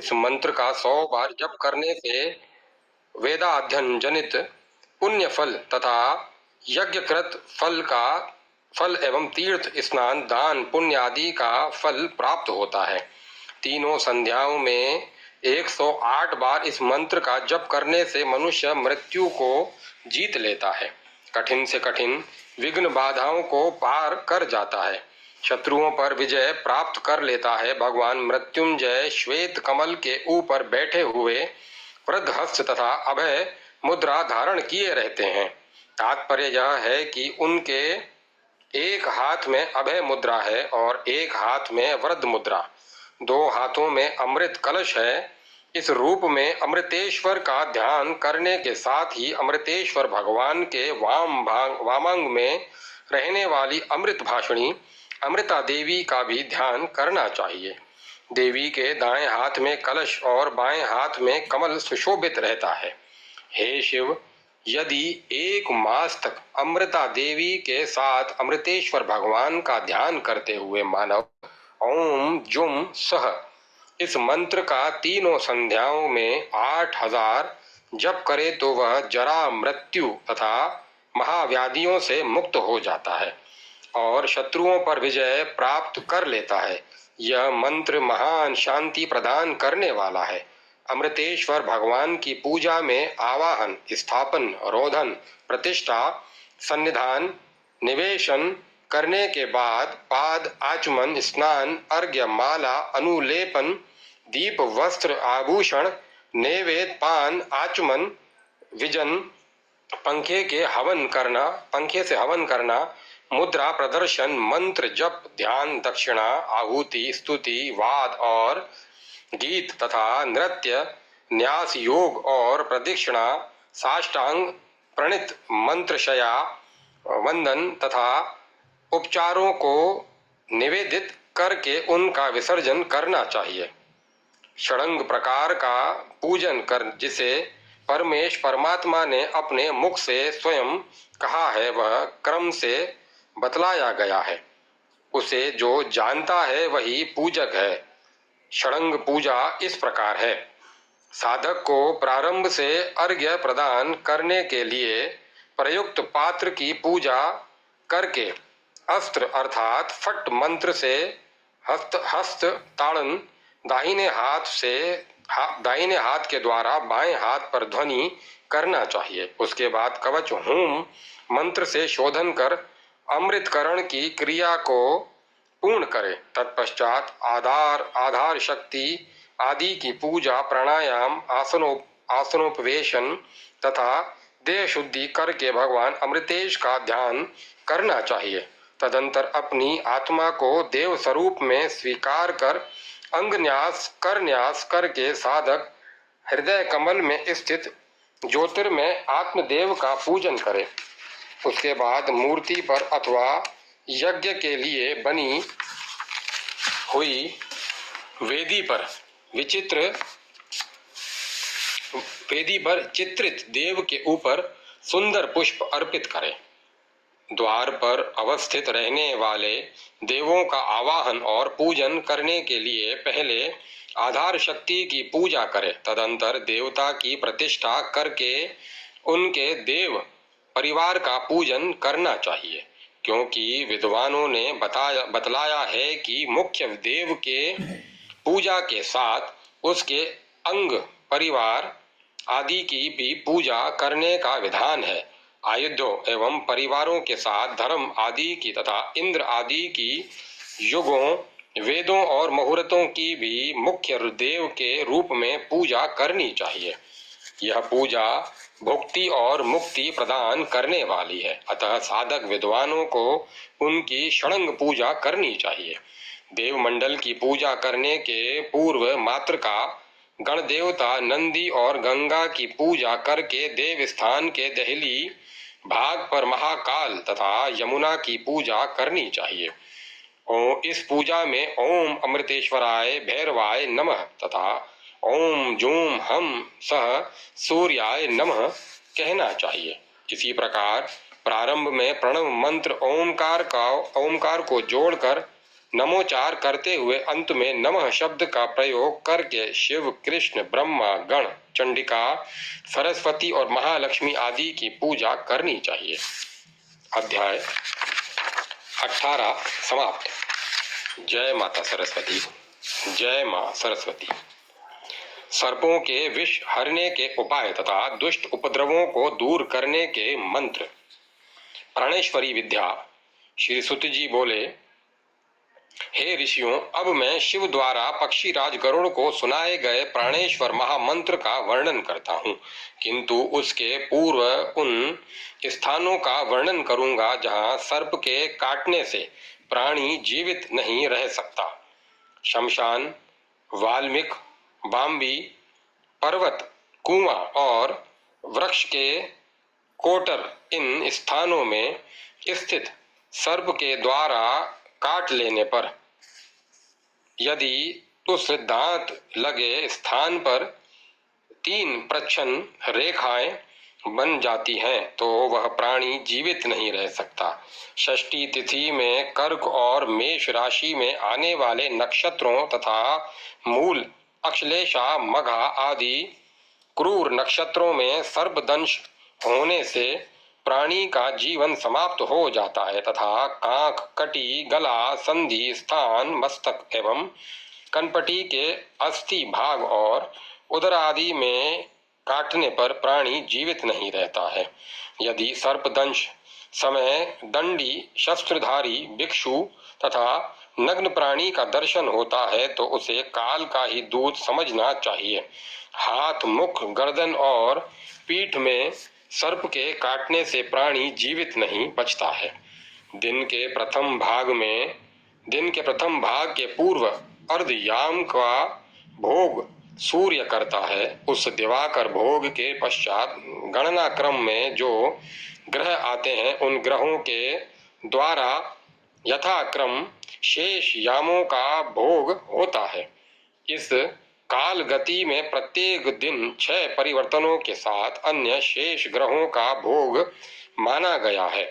इस मंत्र का 100 बार जप करने से वेदाध्ययन जनित पुण्य फल तथा यज्ञकृत फल एवं तीर्थ स्नान दान पुण्य आदि का फल प्राप्त होता है। तीनों संध्याओं में 108 बार इस मंत्र का जप करने से मनुष्य मृत्यु को जीत लेता है, कठिन से कठिन विघ्न बाधाओं को पार कर जाता है, शत्रुओं पर विजय प्राप्त कर लेता है। भगवान मृत्युंजय श्वेत कमल के ऊपर बैठे हुए वृद्ध हस्त तथा अभय मुद्रा धारण किए रहते हैं। तात्पर्य यह है कि उनके एक हाथ में अभय मुद्रा है और एक हाथ में वृद्ध मुद्रा, 2 हाथों में अमृत कलश है। इस रूप में अमृतेश्वर का ध्यान करने के साथ ही अमृतेश्वर भगवान के वामांग में रहने वाली अमृत भाषिणी अमृता देवी का भी ध्यान करना चाहिए। देवी के दाएं हाथ में कलश और बाएं हाथ में कमल सुशोभित रहता है। हे शिव, यदि 1 मास तक अमृता देवी के साथ अमृतेश्वर भगवान का ध्यान करते हुए मानव ओम जुम सह इस मंत्र का तीनों संध्याओं में 8000 जप करे तो वह जरा मृत्यु तथा महाव्याधियों से मुक्त हो जाता है और शत्रुओं पर विजय प्राप्त कर लेता है। यह मंत्र महान शांति प्रदान करने वाला है। अमृतेश्वर भगवान की पूजा में आवाहन, स्थापन, रोधन, प्रतिष्ठा, सन्निधान, निवेशन करने के बाद पाद आचमन, स्नान, अर्घ्य, माला, अनुलेपन, दीप, वस्त्र, आभूषण, नैवेद्य, पान, आचमन, विजन, पंखे से हवन करना, मुद्रा प्रदर्शन, मंत्र जप, ध्यान, दक्षिणा, आहुति, स्तुति, वाद और गीत तथा नृत्य, न्यास योग और प्रदक्षिणा, साष्टांग प्रणित, मंत्रशया, वंदन तथा उपचारों को निवेदित करके उनका विसर्जन करना चाहिए। षडंग प्रकार का पूजन कर जिसे परमात्मा ने अपने मुख से स्वयं कहा है, वह क्रम से बतलाया गया है। उसे जो जानता है वही पूजक है। षडंग पूजा इस प्रकार है। साधक को प्रारंभ से अर्घ्य प्रदान करने के लिए प्रयुक्त पात्र की पूजा करके अस्त्र अर्थात फट मंत्र से हस्त ताड़न दाहिने हाथ के द्वारा बाएं हाथ पर ध्वनि करना चाहिए। उसके बाद कवच होम मंत्र से शोधन कर अमृतकरण की क्रिया को पूर्ण करे। तत्पश्चात आधार शक्ति आदि की पूजा, प्राणायाम, आसनोपवेशन तथा देह शुद्धि करके भगवान अमृतेश का ध्यान करना चाहिए। तदंतर अपनी आत्मा को देव स्वरूप में स्वीकार कर न्यास करके साधक हृदय कमल में स्थित ज्योतिर्मय आत्मदेव का पूजन करे। उसके बाद मूर्ति पर अथवा यज्ञ के लिए बनी हुई वेदी पर चित्रित देव के ऊपर सुंदर पुष्प अर्पित करें। द्वार पर अवस्थित रहने वाले देवों का आवाहन और पूजन करने के लिए पहले आधार शक्ति की पूजा करें। तदंतर देवता की प्रतिष्ठा करके उनके देव परिवार का पूजन करना चाहिए, क्योंकि विद्वानों ने बतलाया है कि मुख्य देव के पूजा के साथ उसके अंग परिवार आदि की भी पूजा करने का विधान है। आयुधों एवं परिवारों के साथ धर्म आदि की तथा इंद्र आदि की युगों, वेदों और मुहूर्तों की भी मुख्य देव के रूप में पूजा करनी चाहिए। यह पूजा भुक्ति और मुक्ति प्रदान करने वाली है, अतः साधक विद्वानों को उनकी षडंग पूजा करनी चाहिए। देव मंडल की पूजा करने के पूर्व मात्र का गण देवता नंदी और गंगा की पूजा करके देव स्थान के दहली भाग पर महाकाल तथा यमुना की पूजा करनी चाहिए। इस पूजा में ओम अमृतेश्वराय भैरवाय नमः तथा ओम जूम हम सह सूर्याय नमः कहना चाहिए। इसी प्रकार प्रारंभ में प्रणव मंत्र ओमकार को जोड़कर नमोचार करते हुए अंत में नमः शब्द का प्रयोग करके शिव, कृष्ण, ब्रह्मा, गण, चंडिका, सरस्वती और महालक्ष्मी आदि की पूजा करनी चाहिए। अध्याय 18 समाप्त। जय माता सरस्वती। जय मां सरस्वती। सर्पों के विष हरने के उपाय तथा दुष्ट उपद्रवों को दूर करने के मंत्र। प्राणेश्वरी विद्या। श्री सुत जी बोले, हे ऋषियों, अब मैं शिव द्वारा पक्षीराज गरुड़ को सुनाए गए प्राणेश्वर महामंत्र का वर्णन करता हूँ, किंतु उसके पूर्व उन स्थानों का वर्णन करूंगा जहाँ सर्प के काटने से प्राणी जीवित नहीं रह सकता। शमशान, वाल्मीक, बाम्बी, पर्वत, कुआं और वृक्ष के कोटर, इन स्थानों में स्थित सर्प के द्वारा काट लेने पर यदि उस दांत लगे स्थान पर 3 प्रच्छन्न रेखाएं बन जाती हैं तो वह प्राणी जीवित नहीं रह सकता। षष्ठी तिथि में कर्क और मेष राशि में आने वाले नक्षत्रों तथा मूल, अश्लेषा, मघा आदि क्रूर नक्षत्रों में सर्पदंश होने से प्राणी का जीवन समाप्त हो जाता है तथा कांख, कटी, गला, संधि स्थान, मस्तक एवं कनपटी के अस्थि भाग और उदर आदि में काटने पर प्राणी जीवित नहीं रहता है। यदि सर्पदंश समय दंडी, शस्त्रधारी भिक्षु तथा नग्न प्राणी का दर्शन होता है तो उसे काल का ही दूत समझना चाहिए। हाथ, मुख, गर्दन और पीठ में सर्प के काटने से प्राणी जीवित नहीं बचता है। दिन के प्रथम भाग के पूर्व अर्धयाम का भोग सूर्य करता है। उस दिवाकर भोग के पश्चात गणना क्रम में जो ग्रह आते हैं उन ग्रहों के द्वारा यथाक्रम शेष यामों का भोग होता है। इस काल गति में प्रत्येक दिन 6 परिवर्तनों के साथ अन्य शेष ग्रहों का भोग माना गया है।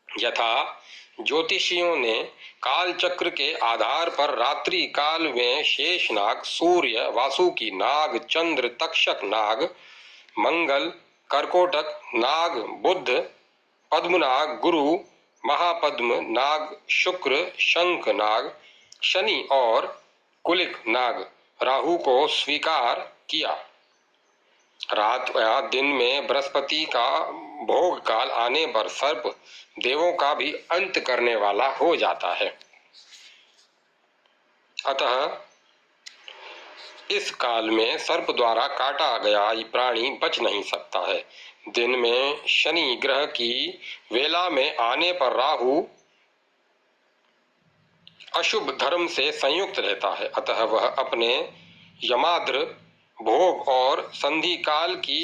यथा ज्योतिषियों ने काल चक्र के आधार पर रात्रि काल में शेषनाग, सूर्य, वासुकी नाग, चंद्र, तक्षक नाग, मंगल, कर्कोटक नाग, बुध, पद्मनाग, गुरु, महापद्म नाग, शुक्र, शंख नाग, शनि और कुलिक नाग, राहु को स्वीकार किया। रात या दिन में बृहस्पति का भोग काल आने पर सर्प देवों का भी अंत करने वाला हो जाता है। अतः इस काल में सर्प द्वारा काटा गया प्राणी बच नहीं सकता है। दिन में शनि ग्रह की वेला में आने पर राहु अशुभ धर्म से संयुक्त रहता है, अतः वह अपने यमाद्र भोग और संधि काल की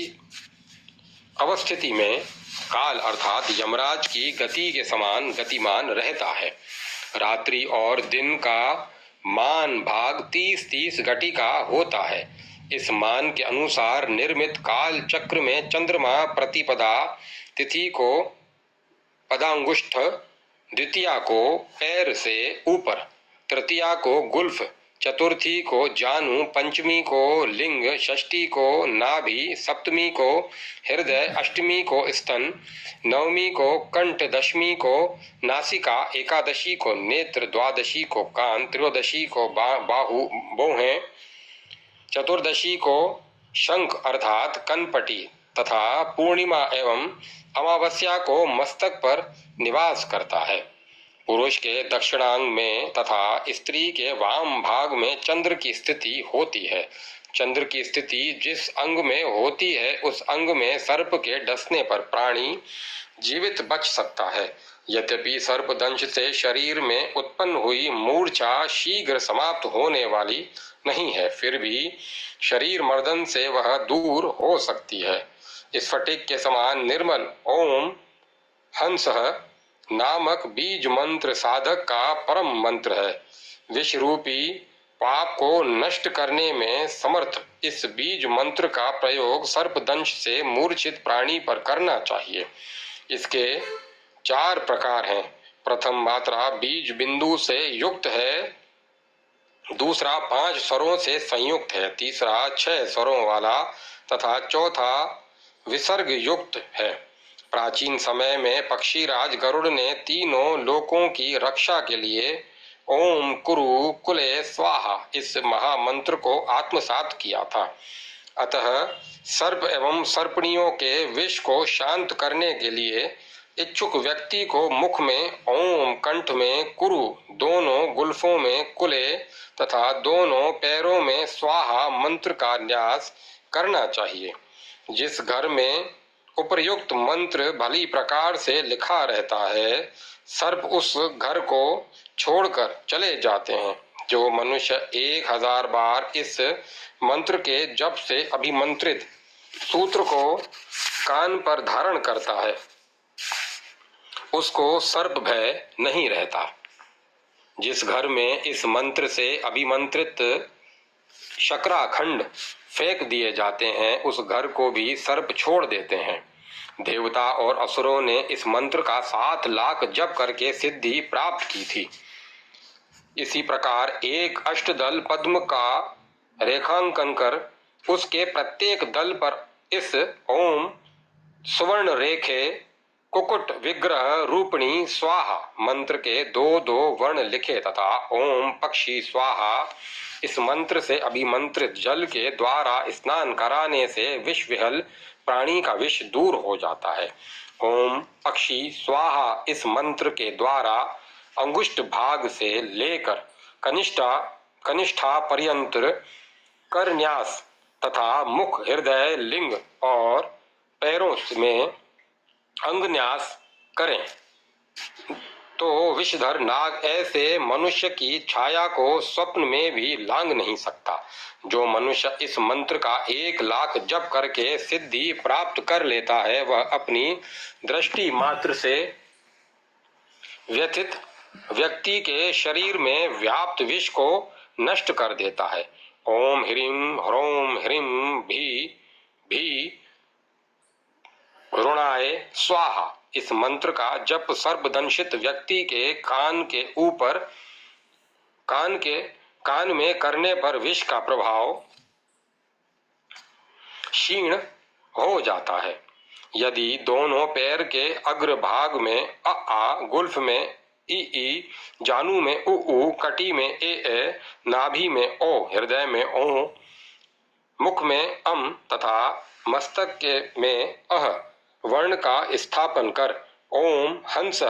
अवस्थिति में काल अर्थात यमराज की गति के समान गतिमान रहता है। रात्रि और दिन का मान भाग 30-30 घटिका होता है। इस मान के अनुसार निर्मित काल चक्र में चंद्रमा प्रतिपदा तिथि को पदांगुष्ठ, द्वितीया को पैर से ऊपर, तृतीया को गुल्फ, चतुर्थी को जानु, पंचमी को लिंग, षष्ठी को नाभि, सप्तमी को हृदय, अष्टमी को स्तन, नवमी को कंठ, दशमी को नासिका, एकादशी को नेत्र, द्वादशी को कान, त्रयोदशी को बाहु भौहें, चतुर्दशी को शंख अर्थात कनपटी तथा पूर्णिमा एवं अमावस्या को मस्तक पर निवास करता है। पुरुष के दक्षिणांग में तथा स्त्री के वाम भाग में चंद्र की स्थिति होती है। चंद्र की स्थिति जिस अंग में होती है उस अंग में सर्प के डसने पर प्राणी जीवित बच सकता है। यद्यपि सर्पदंश से शरीर में उत्पन्न हुई मूर्छा शीघ्र समाप्त होने वाली नहीं है, फिर भी शरीर मर्दन से वह दूर हो सकती है। स्फटिक के समान निर्मल ओम हंसः नामक बीज मंत्र साधक का परम मंत्र है। विष रूपी पाप को नष्ट करने में समर्थ इस बीज मंत्र का प्रयोग सर्पदंश से मूर्छित प्राणी पर करना चाहिए। इसके 4 प्रकार हैं। प्रथम मात्रा बीज बिंदु से युक्त है, दूसरा 5 स्वरों से संयुक्त है, तीसरा 6 स्वरों वाला तथा चौथा विसर्ग युक्त है। प्राचीन समय में पक्षीराज गरुड़ ने तीनों लोकों की रक्षा के लिए ओम कुरु कुले स्वाहा इस महामंत्र को आत्मसात किया था। अतः सर्प एवं सर्पणियों के विष को शांत करने के लिए इच्छुक व्यक्ति को मुख में ओम, कंठ में कुरु, दोनों गुल्फों में कुले तथा दोनों पैरों में स्वाहा मंत्र का न्यास करना चाहिए। जिस घर में उपर्युक्त मंत्र भली प्रकार से लिखा रहता है, सर्प उस घर को छोड़कर चले जाते हैं। जो मनुष्य 1000 बार इस मंत्र के जप से अभिमंत्रित सूत्र को कान पर धारण करता है, उसको सर्प भय नहीं रहता। जिस घर में इस मंत्र से अभिमंत्रित शकराखंड फेंक दिए जाते हैं, उस घर को भी सर्प छोड़ देते हैं। देवता और असुरों ने इस मंत्र का 7 लाख जप करके सिद्धि प्राप्त की थी। इसी प्रकार एक अष्टदल पद्म का रेखांकन कर उसके प्रत्येक दल पर इस ओम सुवर्ण रेखे कुकुट विग्रह रूपणी स्वाहा मंत्र के 2-2 वर्ण लिखे तथा ओम पक्षी स्वाहा इस मंत्र से अभिमंत्रित जल के द्वारा स्नान कराने से विष विहल प्राणी का विष दूर हो जाता है। ओम पक्षी स्वाहा इस मंत्र के द्वारा अंगुष्ठ भाग से लेकर कनिष्ठा पर्यंत करन्यास तथा मुख, हृदय, लिंग और पैरों में अंगन्यास करें तो विषधर नाग ऐसे मनुष्य की छाया को स्वप्न में भी लांघ नहीं सकता। जो मनुष्य इस मंत्र का 1 लाख जप करके सिद्धि प्राप्त कर लेता है, वह अपनी दृष्टि मात्र से व्यथित व्यक्ति के शरीर में व्याप्त विष को नष्ट कर देता है। ओम ह्रीं ह्रोम ह्रीं भी ऋणाय स्वाहा इस मंत्र का जप सर्पदंशित व्यक्ति के कान में करने पर विष का प्रभाव क्षीण हो जाता है। यदि दोनों पैर के अग्रभाग में आ, गुल्फ में ई, जानू में उ, कटी में ए, नाभि में ओ, हृदय में ओ, मुख में अम तथा मस्तक में अह वर्ण का स्थापन कर ओम हंस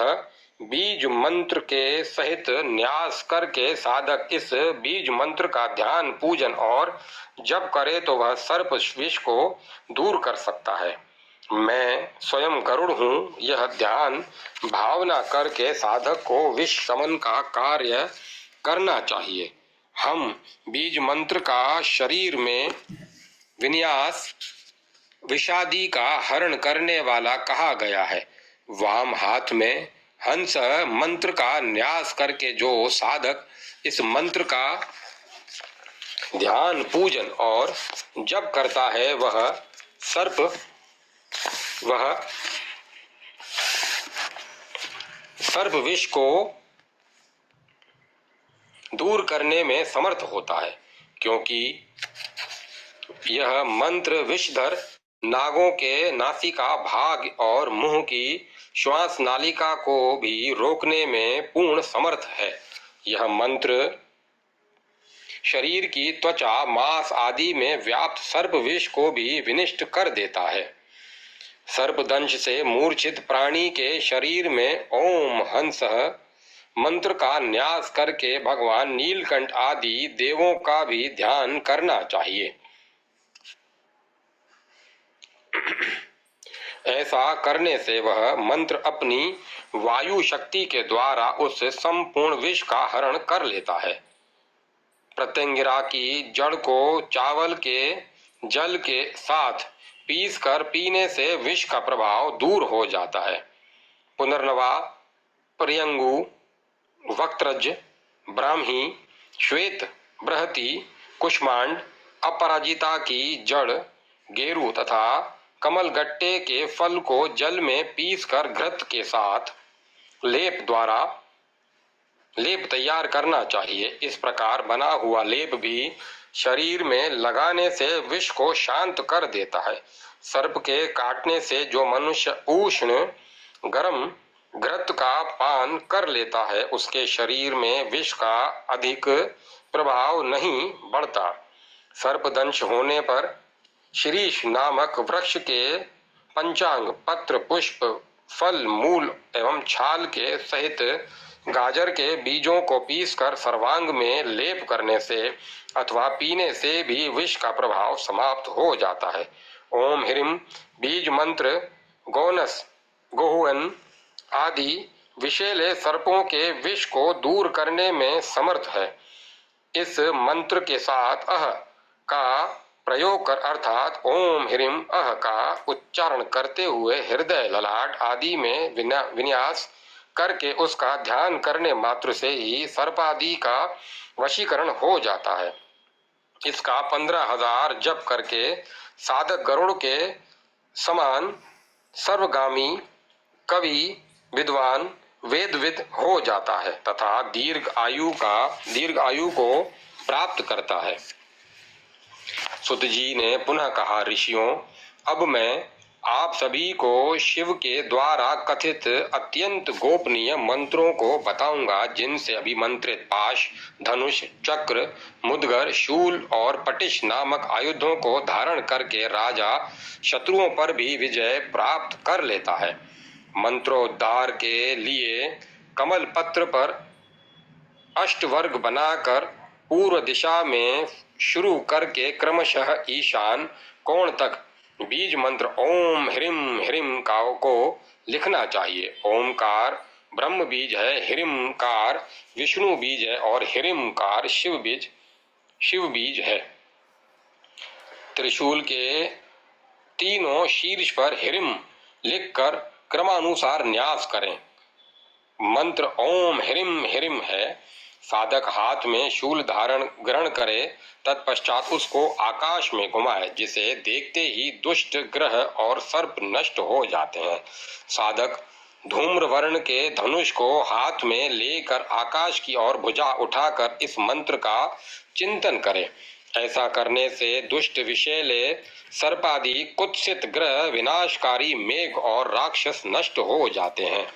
बीज मंत्र के सहित न्यास करके साधक इस बीज मंत्र का ध्यान, पूजन और जप करे तो वह सर्प विष को दूर कर सकता है। मैं स्वयं गरुड़ हूँ, यह ध्यान भावना करके साधक को विष शमन का कार्य करना चाहिए। हम बीज मंत्र का शरीर में विन्यास विषादी का हरण करने वाला कहा गया है। वाम हाथ में हंस मंत्र का न्यास करके जो साधक इस मंत्र का ध्यान, पूजन और जप करता है, वह सर्प विष को दूर करने में समर्थ होता है, क्योंकि यह मंत्र विषधर नागों के नासिका भाग और मुंह की श्वास नालिका को भी रोकने में पूर्ण समर्थ है। यह मंत्र शरीर की त्वचा, मांस आदि में व्याप्त सर्प विष को भी विनिष्ट कर देता है। सर्पदंश से मूर्छित प्राणी के शरीर में ओम हंस मंत्र का न्यास करके भगवान नीलकंठ आदि देवों का भी ध्यान करना चाहिए। ऐसा करने से वह मंत्र अपनी वायु शक्ति के द्वारा उस संपूर्ण विष का हरण कर लेता है। प्रत्यंगिरा की जड़ को चावल के जल के साथ पीसकर पीने से विष का प्रभाव दूर हो जाता है। पुनर्नवा, पर्यंगु, वक्त्रज, ब्राह्मी, श्वेत, बृहति, कुष्मांड, अपराजिता की जड़, गेरु तथा कमल गट्टे के फल को जल में पीसकर घृत के साथ लेप द्वारा लेप तैयार करना चाहिए। इस प्रकार बना हुआ लेप भी शरीर में लगाने से विष को शांत कर देता है। सर्प के काटने से जो मनुष्य उष्ण गर्म घृत का पान कर लेता है उसके शरीर में विष का अधिक प्रभाव नहीं बढ़ता। सर्पदंश होने पर शीरीष नामक वृक्ष के पंचांग पत्र पुष्प फल मूल एवं छाल के सहित गाजर के बीजों को पीसकर सर्वांग में लेप करने से अथवा पीने से भी विष का प्रभाव समाप्त हो जाता है। ओम ह्रीम बीज मंत्र गोनस गोहुअन आदि विषैले सर्पों के विष को दूर करने में समर्थ है। इस मंत्र के साथ अह का प्रयोग कर अर्थात ओम ह्रीम अह का उच्चारण करते हुए हृदय ललाट आदि में विन्यास करके उसका ध्यान करने मात्र से ही सर्पादि का वशीकरण हो जाता है। इसका 15,000 जप करके साधक गरुड़ के समान सर्वगामी कवि विद्वान वेदविद हो जाता है तथा दीर्घ आयु को प्राप्त करता है। सुत जी ने पुनः कहा, ऋषियों, अब मैं आप सभी को शिव के द्वारा कथित अत्यंत गोपनीय मंत्रों को बताऊंगा जिनसे अभिमंत्रित पाश धनुष चक्र मुद्गर शूल और पटिश नामक आयुधों को धारण करके राजा शत्रुओं पर भी विजय प्राप्त कर लेता है। मंत्रोद्धार के लिए कमल पत्र पर अष्टवर्ग बनाकर पूर्व दिशा में शुरू करके क्रमशः ईशान कोण तक बीज मंत्र ओम ह्रीम ह्रीम को लिखना चाहिए। ओमकार ब्रह्म बीज है, ह्रीमकार विष्णु बीज है और ह्रीमकार शिव बीज है। त्रिशूल के तीनों शीर्ष पर ह्रीम लिखकर क्रमानुसार न्यास करें। मंत्र ओम ह्रीम ह्रीम है। साधक हाथ में शूल ग्रहण करे, तत्पश्चात उसको आकाश में घुमाए, जिसे देखते ही दुष्ट ग्रह और सर्प नष्ट हो जाते हैं। साधक धूम्र वर्ण के धनुष को हाथ में लेकर आकाश की ओर भुजा उठाकर इस मंत्र का चिंतन करे। ऐसा करने से दुष्ट विषैले सर्पादि कुत्सित ग्रह विनाशकारी मेघ और राक्षस नष्ट हो जाते हैं।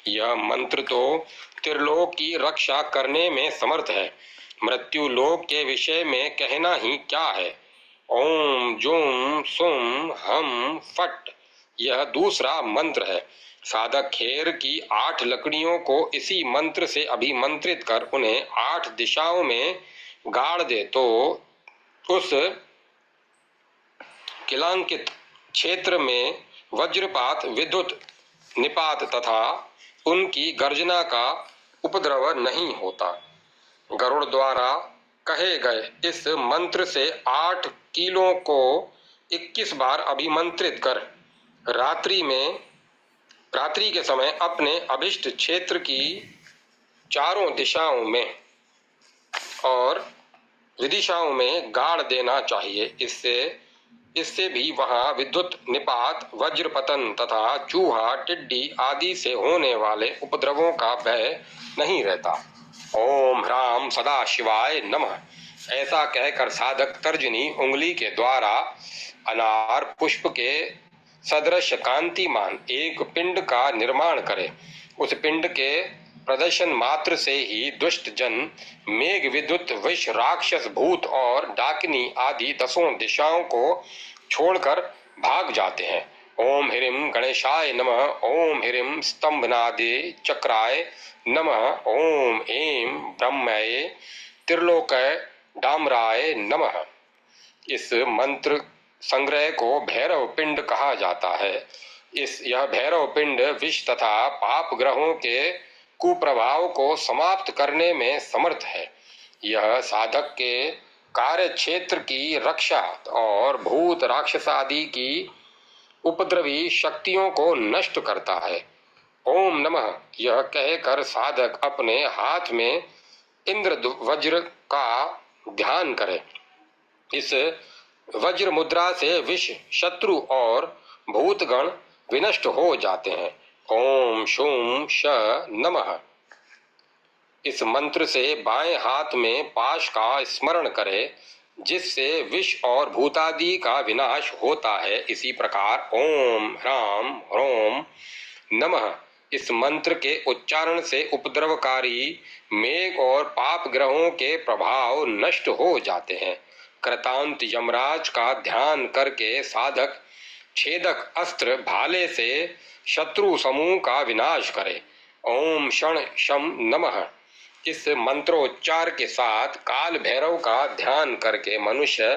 यह मंत्र तो त्रिलोक की रक्षा करने में समर्थ है। मृत्यु लोक के विषय में कहना ही क्या है। ओम जूम सुम हम फट यह दूसरा मंत्र है। साधक खेर की 8 लकड़ियों को इसी मंत्र से अभिमंत्रित कर उन्हें 8 दिशाओं में गाड़ दे तो उस किलांकित क्षेत्र में वज्रपात विद्युत निपात तथा उनकी गर्जना का उपद्रव नहीं होता। गरुड़ द्वारा कहे गए इस मंत्र से 8 कीलों को 21 बार अभिमंत्रित कर रात्रि के समय अपने अभिष्ट क्षेत्र की चारों दिशाओं में और विदिशाओं में गाड़ देना चाहिए। इससे भी वहां विद्युत निपात वज्रपतन तथा चूहा टिड्डी आदि से होने वाले उपद्रवों का भय नहीं रहता। ओम ह्राम सदा शिवाय नमः ऐसा कहकर साधक तर्जनी उंगली के द्वारा अनार पुष्प के सदृश कांतिमान एक पिंड का निर्माण करे। उस पिंड के प्रदर्शन मात्र से ही दुष्ट जन मेघ विद्युत विष राक्षस भूत और डाकिनी आदि 10 दिशाओं को छोड़कर भाग जाते हैं। ओम ह्रीम गणेशाय नमः। ओम ह्रीम स्तंभनादे चक्राय नमः। ओम ऐं ब्रह्मये त्रिलोकय डामराय नमः। इस मंत्र संग्रह को भैरव पिंड कहा जाता है। यह भैरव पिंड विष तथा पाप ग्रहों के कुप्रभाव को समाप्त करने में समर्थ है। यह साधक के कार्य क्षेत्र की रक्षा और भूत राक्षस आदि की उपद्रवी शक्तियों को नष्ट करता है। ओम नमः यह कहकर साधक अपने हाथ में इंद्र वज्र का ध्यान करे। इस वज्र मुद्रा से विष शत्रु और भूतगण विनष्ट हो जाते हैं। ओम शूं श नमः। इस मंत्र से बाएं हाथ में पाश का स्मरण करें, जिससे विष और भूतादि का विनाश होता है। इसी प्रकार ओम ह्राम ह्रोम नमः इस मंत्र के उच्चारण से उपद्रवकारी मेघ और पाप ग्रहों के प्रभाव नष्ट हो जाते हैं। कृतांत यमराज का ध्यान करके साधक छेदक अस्त्र भाले से शत्रु समूह का विनाश करे। ओम शण शम नमः इस मंत्रोच्चार के साथ काल भैरव का ध्यान करके मनुष्य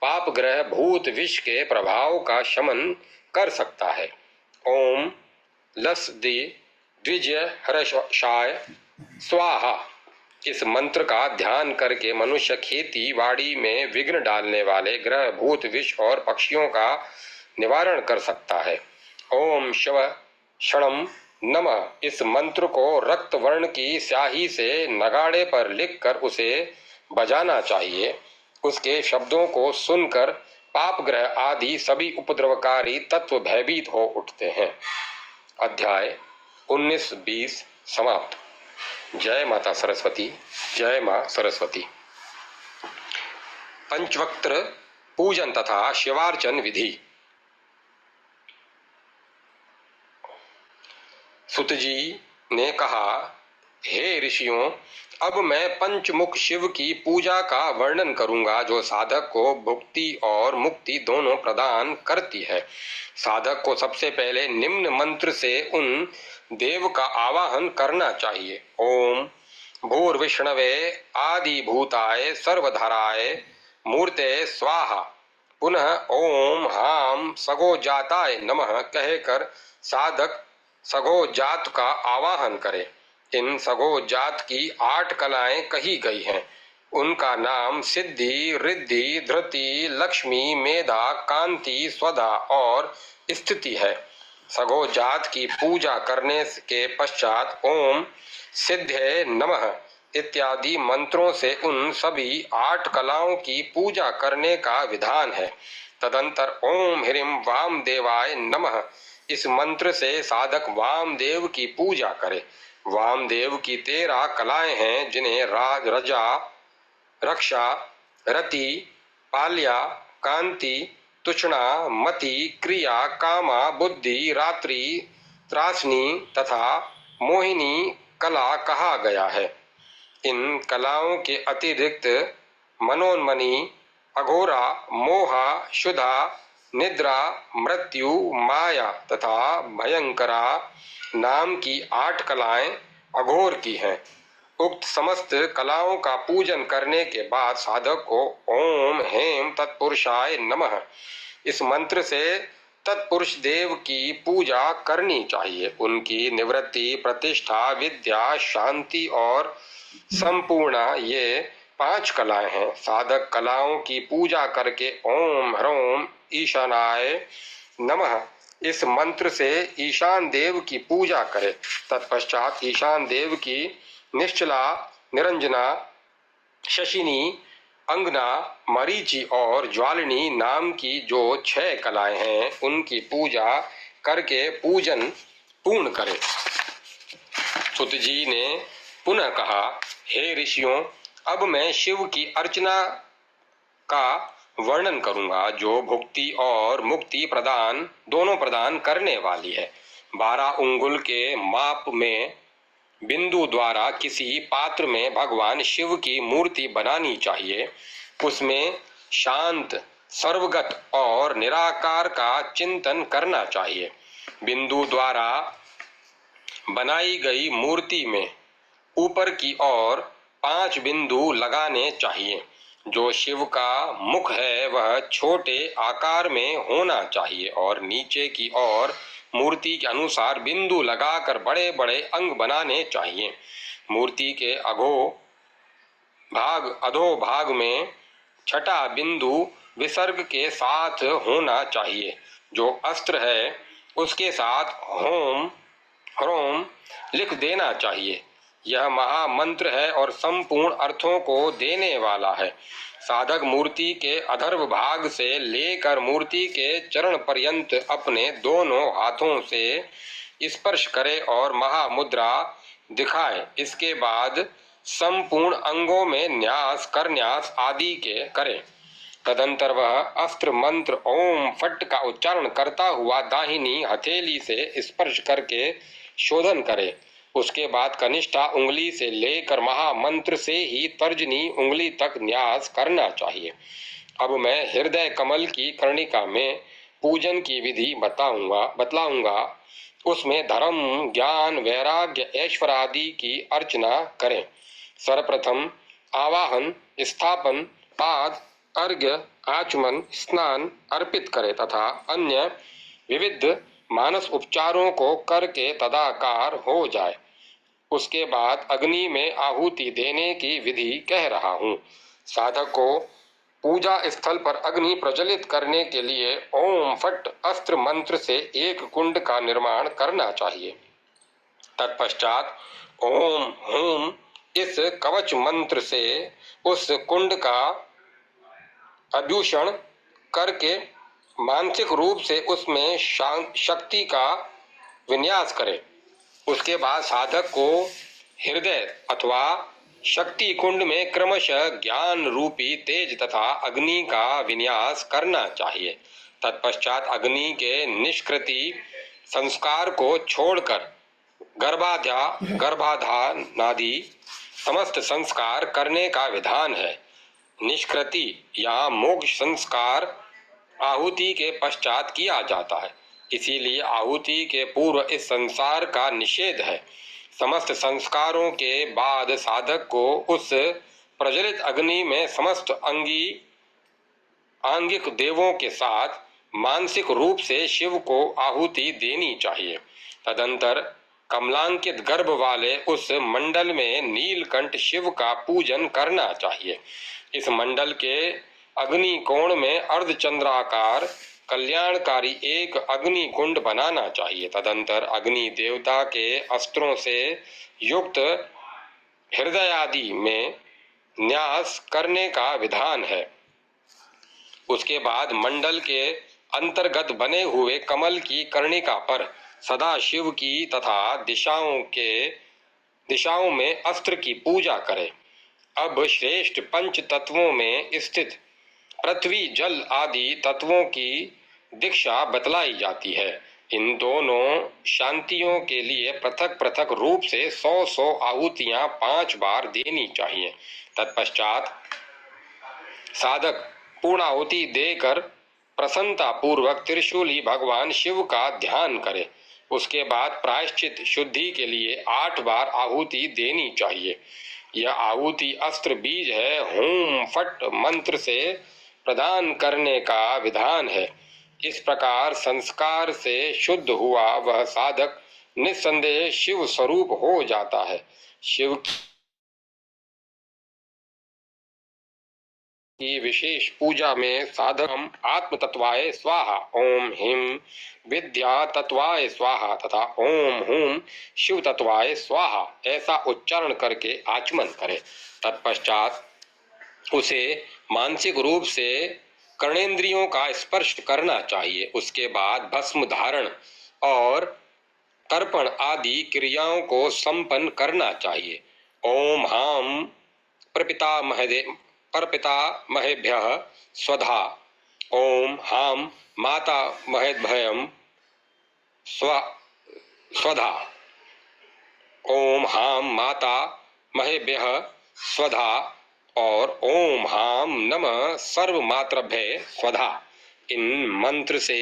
पाप ग्रह भूत विष के प्रभाव का शमन कर सकता है। ओम लस द्विजय हर्षाय स्वाहा इस मंत्र का ध्यान करके मनुष्य खेती बाड़ी में विघ्न डालने वाले ग्रह भूत विष और पक्षियों का निवारण कर सकता है। ओम शव क्षणम नमः इस मंत्र को रक्त वर्ण की स्याही से नगाड़े पर लिखकर उसे बजाना चाहिए। उसके शब्दों को सुनकर पाप ग्रह आदि सभी उपद्रवकारी तत्व भयभीत हो उठते हैं। अध्याय 19-20 समाप्त। जय माता सरस्वती, जय मां सरस्वती। पंचवक्त्र पूजन तथा शिवार्चन विधि। सुत जी ने कहा, हे ऋषियों, अब मैं पंचमुख शिव की पूजा का वर्णन करूंगा, जो साधक को भुक्ति और मुक्ति दोनों प्रदान करती है। साधक को सबसे पहले निम्न मंत्र से उन देव का आवाहन करना चाहिए। ओम भूर्विष्णवे आदि भूताय सर्वधराय मूर्ते स्वाहा। पुनः ओम हाम सगोजाताय नमः कहकर साधक सगोजात का आवाहन करे। इन सगोजात की 8 कलाएं कही गई हैं। उनका नाम सिद्धि, रिद्धि, धृति, लक्ष्मी, मेधा, कांति, स्वधा और स्थिति है। सगोजात की पूजा करने के पश्चात ओम सिद्धे नमः इत्यादि मंत्रों से उन सभी 8 कलाओं की पूजा करने का विधान है। तदंतर ओम ह्रीं वामदेवाय नमः इस मंत्र से साधक वामदेव की पूजा करे। वामदेव की 13 कलाएं हैं, जिन्हें राज, रजा, रक्षा, रति, पाल्या, कांति, तुष्णा, मति, क्रिया, कामा, बुद्धि, रात्रि, त्रासनी तथा मोहिनी कला कहा गया है। इन कलाओं के अतिरिक्त मनोन्मनी, अघोरा, मोहा, शुदा, निद्रा, मृत्यु, माया तथा भयंकरा नाम की 8 कलाएं अघोर की हैं। उक्त समस्त कलाओं का पूजन करने के बाद साधक को ओम हेम तत्पुरुषाय नमः इस मंत्र से तत्पुरुष देव की पूजा करनी चाहिए। उनकी निवृत्ति, प्रतिष्ठा, विद्या, शांति और संपूर्ण ये 5 कलाएं हैं। साधक कलाओं की पूजा करके ओम ह्रोम ईशानाय नमः इस मंत्र से ईशान देव की पूजा करे। तत्पश्चात ईशान देव की निश्चला, निरंजना, शशिनी, अंगना, मरीचि और ज्वालिनी नाम की जो 6 कलाएं हैं, उनकी पूजा करके पूजन पूर्ण करे। सुत जी ने पुनः कहा, हे ऋषियों, अब मैं शिव की अर्चना का वर्णन करूंगा, जो भुक्ति और मुक्ति प्रदान दोनों प्रदान करने वाली है। 12 अंगुल के माप में बिंदु द्वारा किसी पात्र में भगवान शिव की मूर्ति बनानी चाहिए। उसमें शांत, सर्वगत और निराकार का चिंतन करना चाहिए। बिंदु द्वारा बनाई गई मूर्ति में ऊपर की ओर 5 बिंदु लगाने चाहिए। जो शिव का मुख है वह छोटे आकार में होना चाहिए और नीचे की ओर मूर्ति के अनुसार बिंदु लगाकर बड़े बड़े अंग बनाने चाहिए। मूर्ति के अधो भाग में 6ठा बिंदु विसर्ग के साथ होना चाहिए। जो अस्त्र है उसके साथ होम ह्रोम लिख देना चाहिए। यह महामंत्र है और संपूर्ण अर्थों को देने वाला है। साधक मूर्ति के अधर्व भाग से लेकर मूर्ति के चरण पर्यंत अपने दोनों हाथों से स्पर्श करे और महामुद्रा दिखाए। इसके बाद संपूर्ण अंगों में न्यास करन्यास आदि के करे। तदंतर वह अस्त्र मंत्र ओम फट का उच्चारण करता हुआ दाहिनी हथेली से स्पर्श करके शोधन करे। उसके बाद कनिष्ठा उंगली से लेकर महामंत्र से ही तर्जनी उंगली तक न्यास करना चाहिए। अब मैं हृदय कमल की कर्णिका में पूजन की विधि बतलाऊंगा। उसमें धर्म ज्ञान वैराग्य ऐश्वर्य आदि की अर्चना करें। सर्वप्रथम आवाहन स्थापन पाद अर्घ्य आचमन स्नान अर्पित करें तथा अन्य विविध मानस उपचारों को करके तदाकार हो जाए। उसके बाद अग्नि में आहुति देने की विधि कह रहा हूँ। साधक को पूजा स्थल पर अग्नि प्रज्वलित करने के लिए ओम फट अस्त्र मंत्र से एक कुंड का निर्माण करना चाहिए। तत्पश्चात ओम हूम इस कवच मंत्र से उस कुंड का अभ्यूषण करके मानसिक रूप से उसमें शक्ति का विन्यास करे। उसके बाद साधक को हृदय अथवा शक्ति कुंड में क्रमशः ज्ञान रूपी तेज तथा अग्नि का विन्यास करना चाहिए। तत्पश्चात अग्नि के निष्कृति संस्कार को छोड़कर गर्भाधानादि समस्त संस्कार करने का विधान है। निष्कृति या मोक्ष संस्कार आहुति के पश्चात किया जाता है, इसीलिए आहुति के पूर्व इस संसार का निषेध है। समस्त संस्कारों के बाद साधक को उस प्रज्वलित अग्नि में समस्त आंगिक देवों के साथ मानसिक रूप से शिव को आहुति देनी चाहिए। तदंतर कमलांकित गर्भ वाले उस मंडल में नीलकंठ शिव का पूजन करना चाहिए। इस मंडल के अग्नि कोण में अर्धचंद्राकार कल्याणकारी एक अग्नि कुंड बनाना चाहिए। तदंतर अग्नि देवता के अस्त्रों से युक्त हृदय आदि में न्यास करने का विधान है। उसके बाद मंडल के अंतर्गत बने हुए कमल की कर्णिका पर सदा शिव की तथा दिशाओं में अस्त्र की पूजा करें। अब श्रेष्ठ पंच तत्वों में स्थित पृथ्वी जल आदि तत्वों की दीक्षा बतलाई जाती है। इन दोनों शांतियों के लिए पृथक पृथक रूप से 100 आहुतियां 5 बार देनी चाहिए। तत्पश्चात साधक पूर्णाहुति देकर प्रसन्नता पूर्वक त्रिशूली भगवान शिव का ध्यान करे। उसके बाद प्रायश्चित शुद्धि के लिए 8 बार आहुति देनी चाहिए। यह आहुति अस्त्र बीज है, हूम फट मंत्र से प्रदान करने का विधान है। इस प्रकार संस्कार से शुद्ध हुआ वह साधक निस्संदेह शिव स्वरूप हो जाता है। शिव की विशेष पूजा में साधक आत्म तत्वाय स्वाहा ओम हिम विद्या तत्वाय स्वाहा तथा ओम हुम शिव तत्वाय स्वाहा ऐसा उच्चारण करके आचमन करे। तत्पश्चात उसे मानसिक रूप से कर्णेंद्रियों का स्पर्श करना चाहिए। उसके बाद भस्म धारण और तर्पण आदि क्रियाओं को संपन्न करना चाहिए। ओम हाम परपितामहेभ्यः स्वधा ओम हाम माता महेभ्यं स्वधा ओम हाम माता महेभ्यः स्वधा और ओम हाम नमः सर्व मातृभ्य स्वधा इन मंत्र से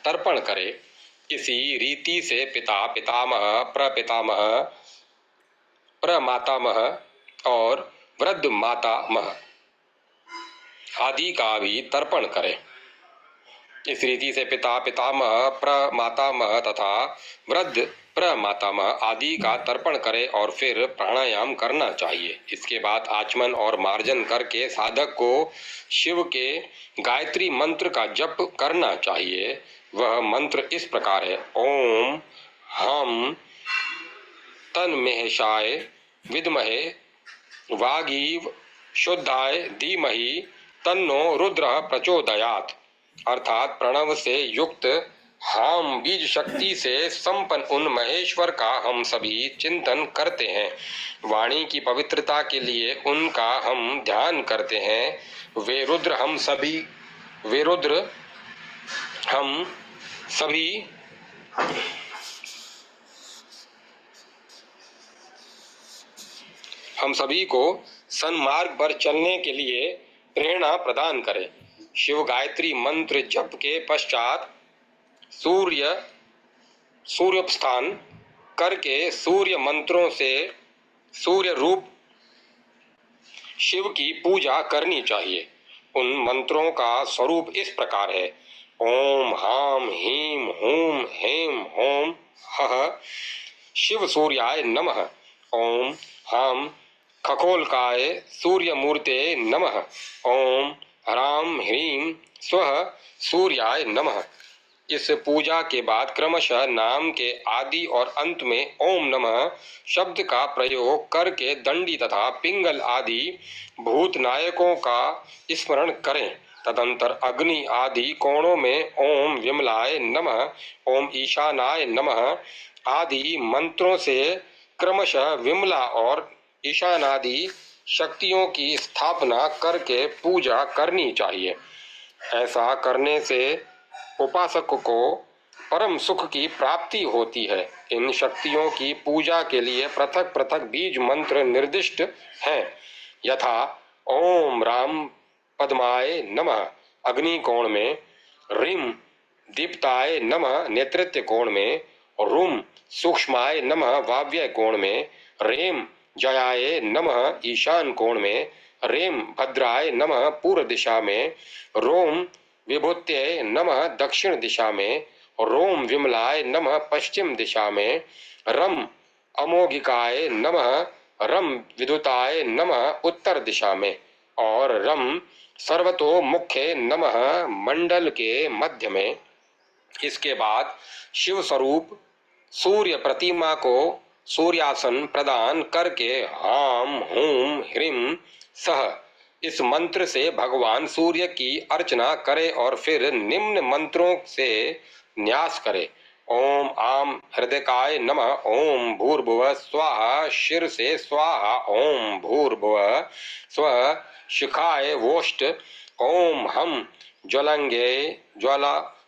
तर्पण करे। इसी रीति से पिता पितामह प्रपितामह प्रमातामह और वृद्ध मातामह आदि का भी तर्पण करे। इस रीति से पिता पितामह प्रमातामह तथा वृद्ध प्रमातामह आदि का तर्पण करे और फिर प्राणायाम करना चाहिए। इसके बाद आचमन और मार्जन करके साधक को शिव के गायत्री मंत्र का जप करना चाहिए। वह मंत्र इस प्रकार है, ओम हम तन्महेशाय विद्महे वागीव शुद्धाय धीमहि तन्नो रुद्र प्रचोदयात्। अर्थात प्रणव से युक्त हम बीज शक्ति से संपन्न उन महेश्वर का हम सभी चिंतन करते हैं। वाणी की पवित्रता के लिए उनका हम ध्यान करते हैं। वे रुद्र हम सभी हम सभी को सन्मार्ग पर चलने के लिए प्रेरणा प्रदान करें। शिव गायत्री मंत्र जप के पश्चात सूर्योपस्थान करके सूर्य मंत्रों से सूर्य रूप शिव की पूजा करनी चाहिए। उन मंत्रों का स्वरूप इस प्रकार है: ओम हाम हीम हूम हेम होम हः शिव सूर्याय नमः। ओम हाम खगोलकाय सूर्यमूर्ते नमः। ओम ह्रां ह्रीं स्वः सूर्याय नमः। इस पूजा के बाद क्रमशः नाम के आदि और अंत में ओम नमः शब्द का प्रयोग करके दंडी तथा पिंगल आदि भूत नायकों का स्मरण करें। तदंतर अग्नि आदि कोणों में ओम विमलाय नमः, ओम ईशानाय नमः आदि मंत्रों से क्रमशः विमला और ईशानादि शक्तियों की स्थापना करके पूजा करनी चाहिए। ऐसा करने से उपासक को परम सुख की प्राप्ति होती है। इन शक्तियों की पूजा के लिए पृथक पृथक बीज मंत्र निर्दिष्ट हैं, यथा ओम राम पद्माय नमः अग्नि कोण में, रीम दीप्ताय नमः नेतृत्व कोण में, रूम सूक्ष्माय नमः वाव्य कोण में, रेम जयाय नमः ईशान कोण में, रेम भद्राय नमः पूर्व दिशा में, रोम विभूत्ये नमः दक्षिण दिशा में, रोम विमलाय नमः पश्चिम दिशा में, रम अमोघिकाय नमः रम विद्युताय नमः उत्तर दिशा में और रम सर्वतोमुखे नमः मंडल के मध्य में। इसके बाद शिव स्वरूप सूर्य प्रतिमा को सूर्यासन प्रदान करके हाम हूम ह्रीम सह इस मंत्र से भगवान सूर्य की अर्चना करे और फिर निम्न मंत्रों से न्यास करे: ओम आम हृदयकाय नमः, ओम भूर्भुवः स्वाहा शिर से स्वाहा, ओम भूर्भुवः स्वः शिखाय वोष्ट, ओम हम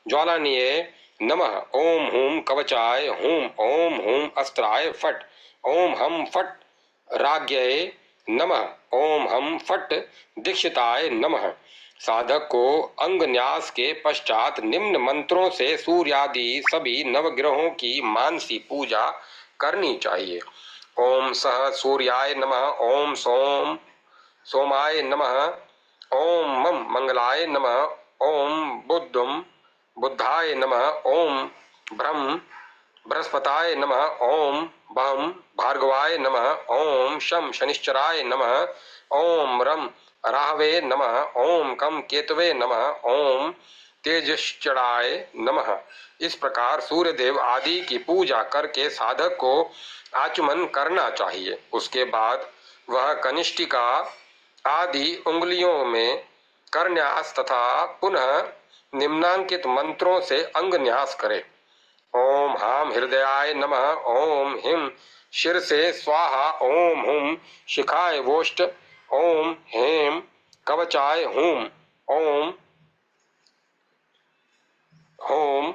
ज्वालानीय नमः, ओम हूम कवचाय हूम, ओम हूम अस्त्राय फट, ओम हम फट राज्ञये नमः, ओम हम फट दीक्षिताय नमः। साधक को अंगन्यास के पश्चात निम्न मंत्रों से सूर्यादि सभी नवग्रहों की मानसी पूजा करनी चाहिए: ओम सह सूर्याय नमः, ओम सोमाय नमः, ओम मम मंगलाय नमः, ओम बुद्धाय नमः, ओम बृहस्पताय नमः, ओम बहम भार्गवाय नमः, ओम शम शनिश्चराय नमः, ओम रम राहवे नमः, ओम कम केतवे नमः, ओम तेजश्चराय नमः। इस प्रकार सूर्यदेव आदि की पूजा करके साधक को आचमन करना चाहिए। उसके बाद वह कनिष्ठिका आदि उंगलियों में करन्यास तथा पुनः निम्नांकित मंत्रों से अंगन्यास करे: ओम हाम हृदयाय नमः, ओम हिम शिर से स्वाहा, ओम हुम शिखाय वोष्ट, ओम हेम कवचाय हूम, ओम होम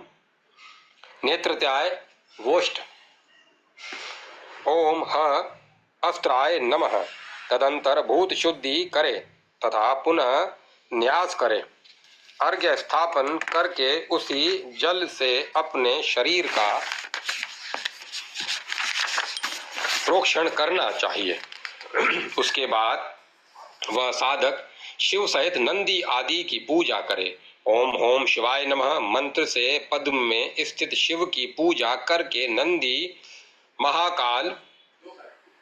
नेत्रत्याय वोष्ट, ओम ह अस्त्राय नमः। तदंतर भूत शुद्धि करे तथा पुनः न्यास करे। अर्घ्य स्थापन करके उसी जल से अपने शरीर का प्रोक्षण करना चाहिए। उसके बाद वह साधक शिव सहित नंदी आदि की पूजा करे। ओम होम शिवाय नमः मंत्र से पद्म में स्थित शिव की पूजा करके नंदी, महाकाल,